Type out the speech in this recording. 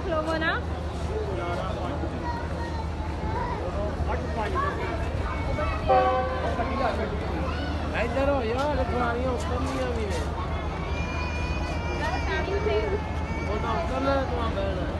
खलोवो ना इधर हो यार पुरानियां उसमें भी है वो तो कल तो